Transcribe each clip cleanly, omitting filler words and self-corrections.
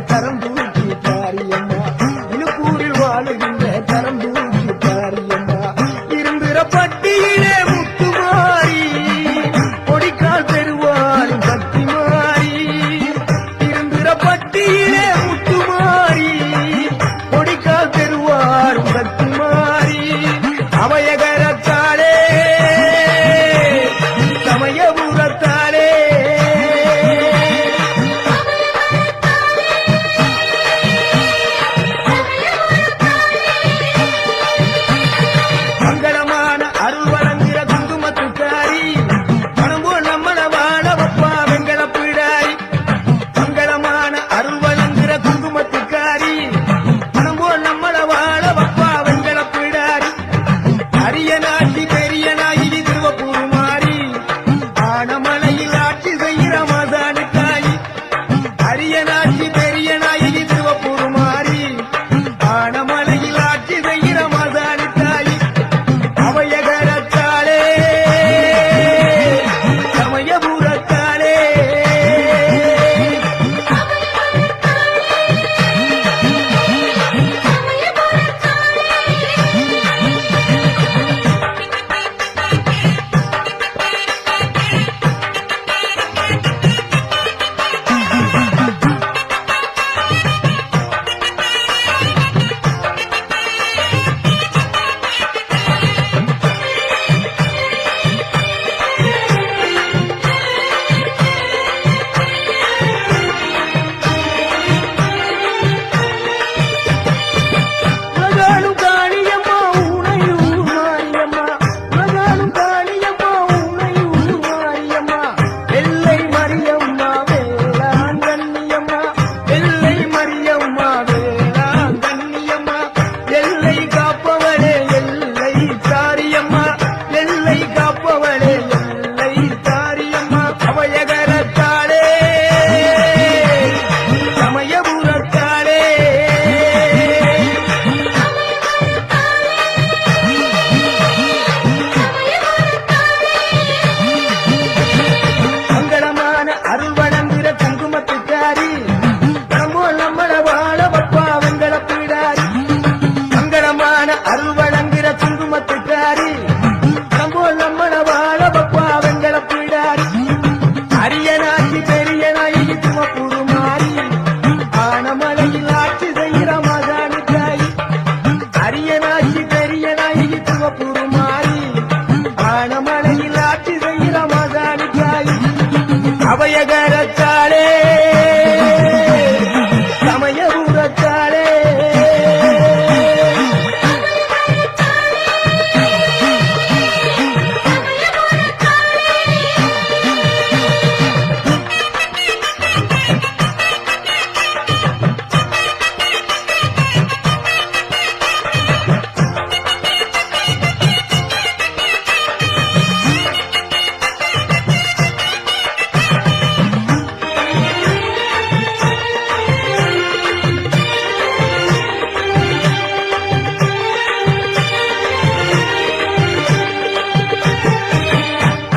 தரம் தூக்கி தாரியம்மா இழுப்பூரில் வாழுகின்ற தரம் தூக்கி தாரியம்மா இருந்திர பட்டியிலே முத்துமாரி கொடிக்கால் பெறுவாரும் பக்தி மாறி இருந்திர பட்டியிலே முத்துமாரி கொடிக்கால் பெறுவாரும் பக்தி மாறி அவையகரத்தாலே சமயபுரத்தாலே மங்களமான அருள் வழங்குகிற குங்குமத்துக்காரி மனம்போல் நம்மள வாழ வப்பா வெங்கல பிடாரி மங்களமான அருள் வழங்குகிற குங்குமத்துக்காரி மனம்போல் நம்மள வாழ வப்பா வெங்கல பிடாரி அரிய நாட்டி பெரிய நாயகி திருவப்பூர் மாறி ஆனமலையில் ஆட்சி செய்கிற மாதானுக்காயி அரிய நாட்டி பெரிய நாயகி திருவப்பூர் மாறி ஆனமலையில் ஆட்சி செய்கிற மாதானுக்காயி அவையகரத்தாலே சமயபுரத்தாலே உலகாலும் காளியம்மா உனையூர் மாரியம்மா உலகாலும் காளியம்மா உனையூர் மாரியம்மா வெள்ளை மரியம்மா வேளாங்கண்ணியம்மா வெள்ளை மரியம்மா வேளாங்கண்ணியம்மா எல்லை காப்பவளே எல்லை தாரியம்மா எல்லை காப்பவளே எல்லை தாரியம்மா அவையகரத்தாளே சமயபுரத்தாளே மங்களமான அருள் வழங்குகிற குங்குமத்துக்காரி மனம்போல் நம்மள வாழ வப்பா வெங்கல பிடாரி மங்களமான அருள் வழங்குகிற குங்குமத்துக்காரி மனம்போல் நம்மள வாழ வப்பா வெங்கல பிடாரி அரிய நாட்டி பெரிய நாயகி திருவப்பூர் மாறி ஆனமலையில் ஆட்சி செய்கிற மாதானுக்காயி அரிய நாட்டி பெரிய நாயகி திருவப்பூர் மாறி ஆனமலையில் ஆட்சி செய்கிற மாதானுக்காயி அவையகரத்தாலே சமயபுரத்தாலே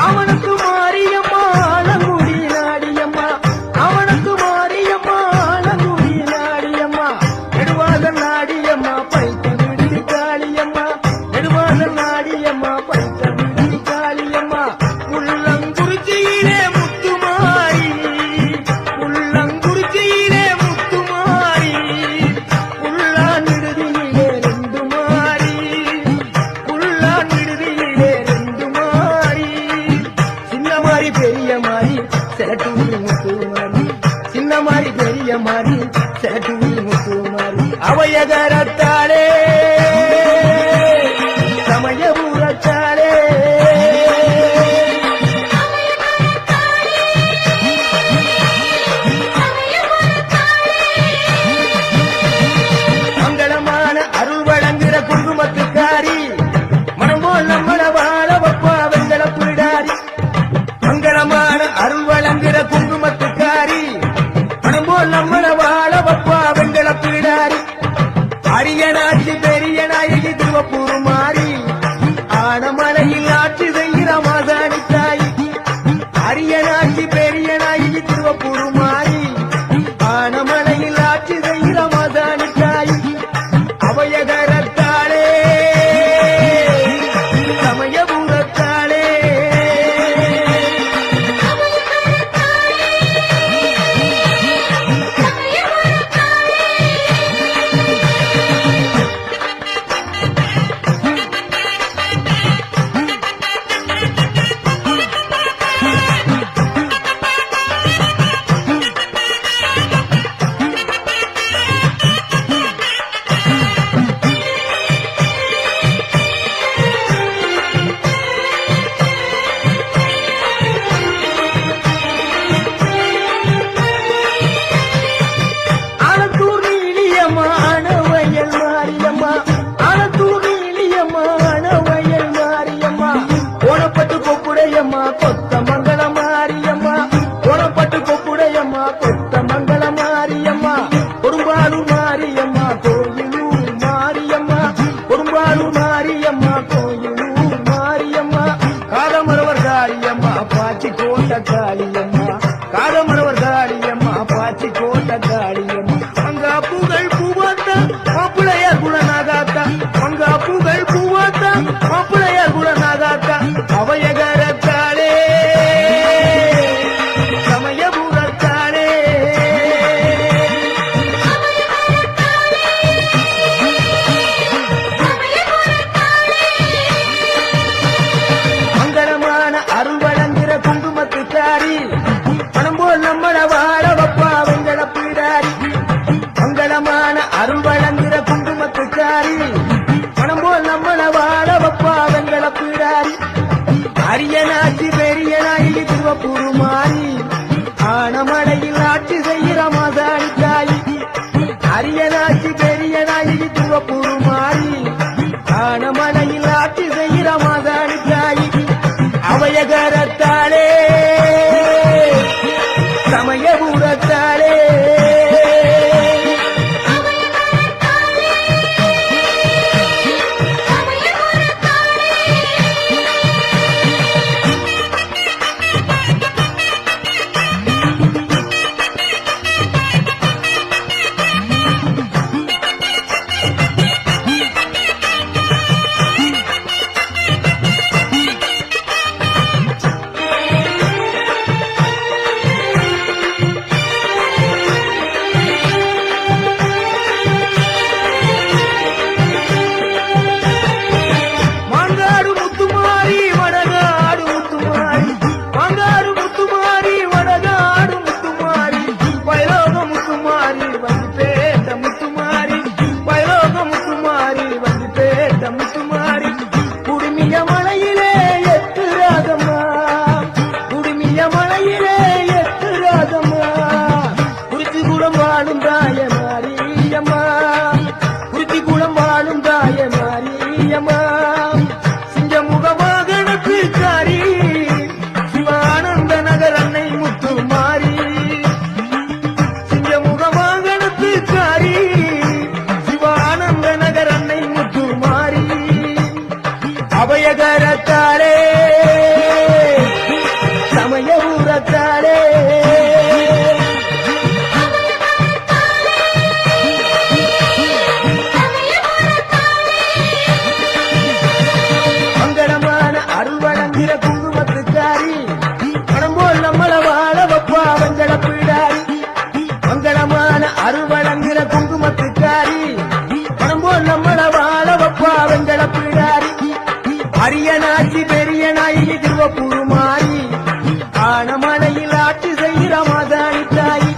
அவனுக்கு மாரியம்மா ஆலங்குடி நாடியம்மா அவனுக்கு மாரியம்மா ஆலங்குடி நாடியம்மா நெடுவாசல் நாடியம்மா பைத்த விடுதி காளியம்மா நெடுவாசல் நாடியம்மா பைத்த விடுதி காளியம்மா உள்ளங்குறிச்சியிலே முத்துமாரி உள்ளங்குறிச்சியிலே முத்துமாரி உள்ளான் விடுதியிலே ரெண்டு மாறி உள்ளான் விடுதியிலே ரெண்டு மாறி சின்ன மாறி பெரிய மாறி செலட்டூரி முத்து மாறி சின்ன மாறி பெரிய மாறி செலட்டூரி முத்து மாறி அவையகரத்தாலே சமயபுரத்தாலே மங்களமான அருள் வழங்குகிற குங்குமத்துக்காரி மனம்போல் நம்மள வாழ வப்பா வெங்கல பிடாரி மங்களமான அருள் வழங்குகிற குங்குமத்துக்காரி மனம்போல் நம்மள வாழ வப்பா வெங்கல பிடாரி அரிய நாட்டி காளியம்மா, காதமரவர் காளியம்மா, பாச்சி கோட்ட காளியம்மா, மங்கா புகழ் பூவாத்தா மாப்பிளையார் குணநாகாத்தா, மங்கா புகழ் பூவாத்தா மாப்பிளையார் குணநாகாத்தா, அவையகரத்தாளே சமயபுரத்தாளே மங்களமான அருள் வழங்குற குங்குமத்துக்காரி, பணம் போல் நம்மள வாழ வப்பா வெங்கல பீடாரி. மங்களமான அருள் வழங்குற குங்குமத்துக்காரி, பணம் போல் நம்மள வாழ வப்பா வெங்கல பீடாரி. அரியனாட்சி பெரிய நாயகி திருவப்பூர் மாறி, ஆனமடையில் ஆட்சி செய்கிற மாதாணி தாயி. அரியனாட்சி பெரிய நாயகி திருவப்பூர் மாறி, ஆனமடையில் ஆட்சி செய்கிற மாதாணி தாயி. அவையகரத்தாளே சமயபுரத்தாளே அபயகரத்தாளே சமயபுரத்தாளே மங்களமான அருள் வழங்குகிற குங்குமத்துக்காரி, பணம் போல் நம்மள வாழ வப்பா வெங்கல பீடாரி. மங்களமான அருள் வழங்குகிற குங்குமத்துக்காரி, பணம் போல் நம்மள வாழ வப்பா வெங்கல பீடாரி. அரியனாட்சி பெரிய நாயகி திருவப்பூர் மாறி, ஆனமலையில் ஆட்சி செய்கிற மாதாணி தாயி.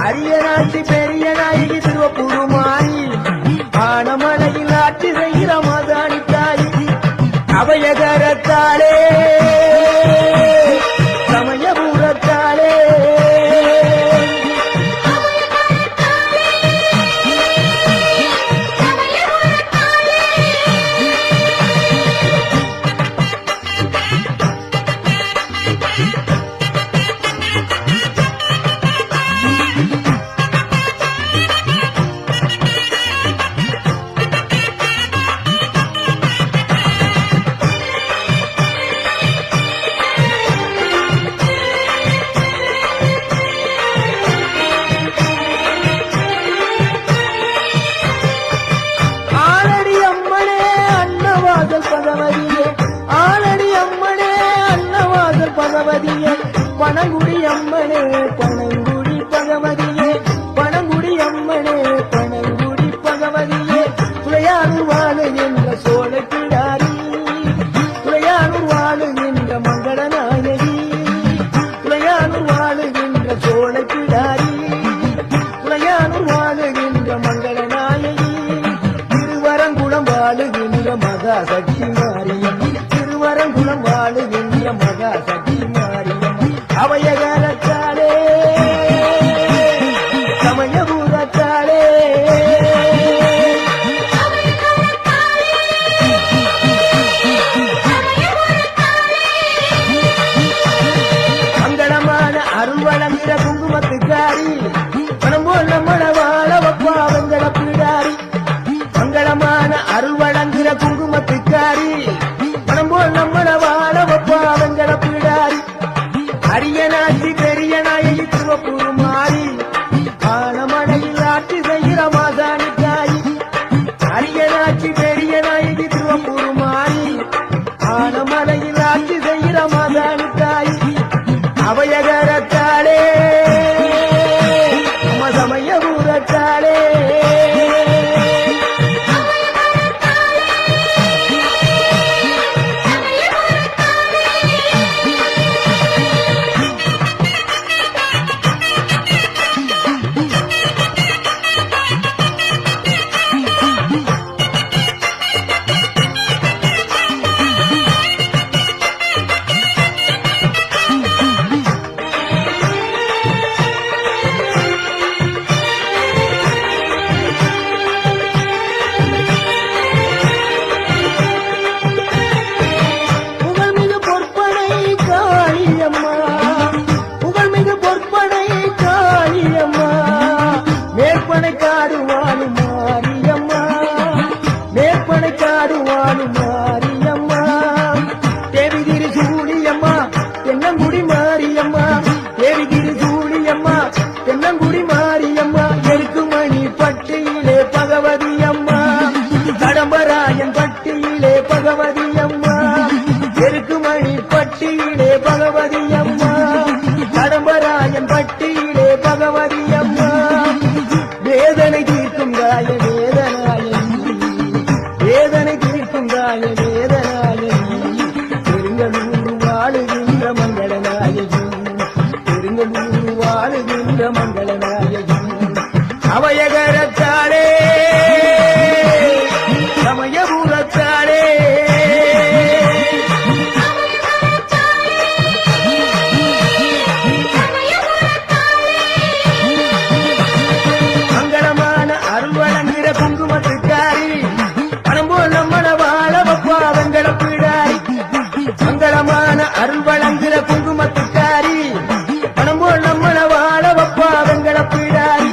அரியனாட்சி பெரிய நாயகி திருவப்பூர் மாறி, ஆனமலையில் ஆட்சி செய்கிற மாதாணி தாயி. அபயகரத்தாளே சமயபுரத்தாளே பகவதியே, பனங்குடி அம்மனே பனங்குடி பகவதியே, பனங்குடி அம்மனே பனங்குடி பகவதியே. துளையானூர் வாழுகின்ற சோழ கிடாரி, துளையானூர் வாழுகின்ற மங்கள நாயகி, துளையானூர் வாழுகின்ற சோழ கிடாரி, துளையானூர் வாழுகின்ற மங்கள நாயகி. திருவரங்குளம் வாழுகின்ற மகா சக்தி மாரியம், திருவரங்குளம் வாழுகின்ற மகா சக்தி மாரியம். அவையக திருவப்பூர் மாறி ஆனமடையில் ஆட்சி செய்கிற மாசாணி தாய் அரியனாட்சி பெரிய நாயகி திருவப்பூர் மாறி ஆனமலையில் ஆட்சி செய்கிற மாசாணி தாய் அவையகரத்தாளே நம்ம சமயபூரத்தாளே மாரியம்மா தேவிகிரி சூழியம்மா தென்னங்குடி மாரியம்மா தேவிகிரி சூழியம்மா தென்னங்குடி மாரியம்மா எருக்குமணி பட்டியிலே பகவதி அம்மா கடம்பராயன் பட்டியிலே பகவதி அம்மா எருக்குமணி பட்டியிலே பகவதி அம்மா கடம்பராயன் பட்டியிலே பகவதி அம்மா வேதனை தீர்க்கும் காய வேதனை தீர்க்கும் காய வேதனாயகி பெருங்கலூர் வாழுகின்ற மங்களநாயகி பெருங்கலூர் வாழுகின்ற மங்களநாயகி அவையகரத்தாளே சமயபூரத்தாளே மங்களமான அருள் வழங்குகிற குங்குமத்துக்காரி மங்களமான அருள் வழங்குகிற குங்குமத்துக்காரி பணம் போல் நம்மள வாழ வப்பா வெங்கட பீடாரி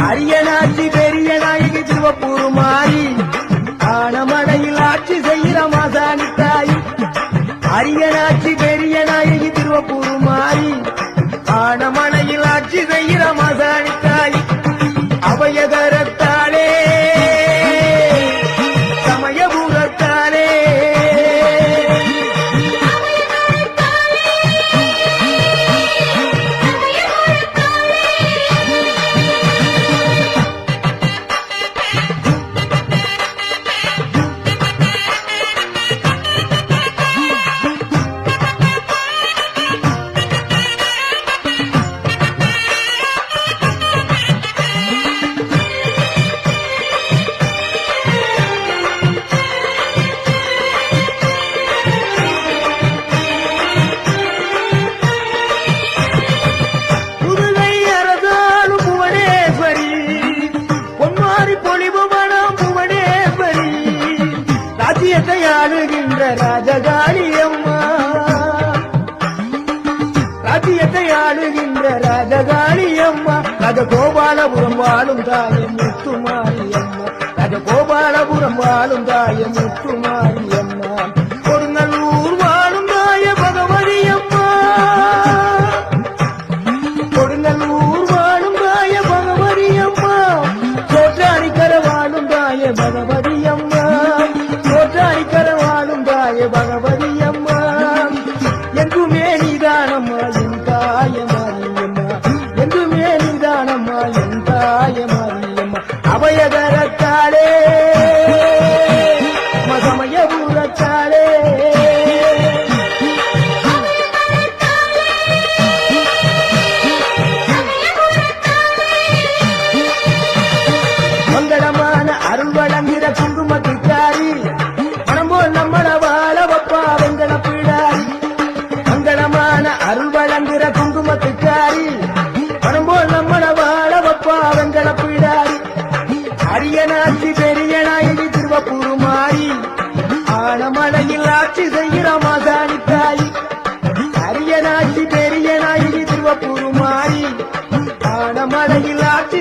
அரியனாட்சி பெரிய நாயகி திருவப்பூர் மாறி ஆனமடையில் ஆட்சி செய்கிற மாசாணி தாய் அரியனாட்சி பெரிய நாயகி திருவப்பூர் மாறி ஆனமடையில் ஆட்சி செய்கிற மாசாணி தாய் அவையகரத்தாளே சமயபூரத்தாளே ஆளுகின்ற ராஜகாளி அம்மா ராஜ்யத்தை ஆளுகின்ற ராஜகாளி அம்மா ராஜகோபாலபுரம் வாழும் தாய முத்துமாரி அம்மா ராஜகோபாலபுரம் வாழும் தாய முத்துமாரி அம்மா கொடுங்கல்லூர் வாழும் தாய பகவதி அம்மா கொடுங்கல்லூர் வாழும் தாய பகவதி அம்மா சோற்றாணிக்கர வாழும் தாய பகவதி அம்மா சோற்றாணிக்கர வாழும் தாய பகவதி அம்மா எங்குமே நீதானம்மா என் தாய மாரியம்மா எங்குமே நீதானம்மா என் தாய மாரியம்மா அபயகரத்தாளே சமயபூரத்தாளே மங்களமான அருள் வழங்குகிற குங்குமத்துக்காரி பணம் போல் நம்மள வாழ வப்பா வெங்கட பீடாரி மங்களமான அருள் வழங்குகிற குங்குமத்துக்காரி பணம் போல் நம்மள வாழ வப்பா வெங்கட பீடாரி அரியனாட்சி பெரிய நாயகி திருவப்பூர் மாறி ஆனமலையில் ஆட்சி செய்கிற மாசாணி தாய் அரியனாட்சி பெரிய நாயகி திருவப்பூர் மாறி ஆனமலையில் ஆட்சி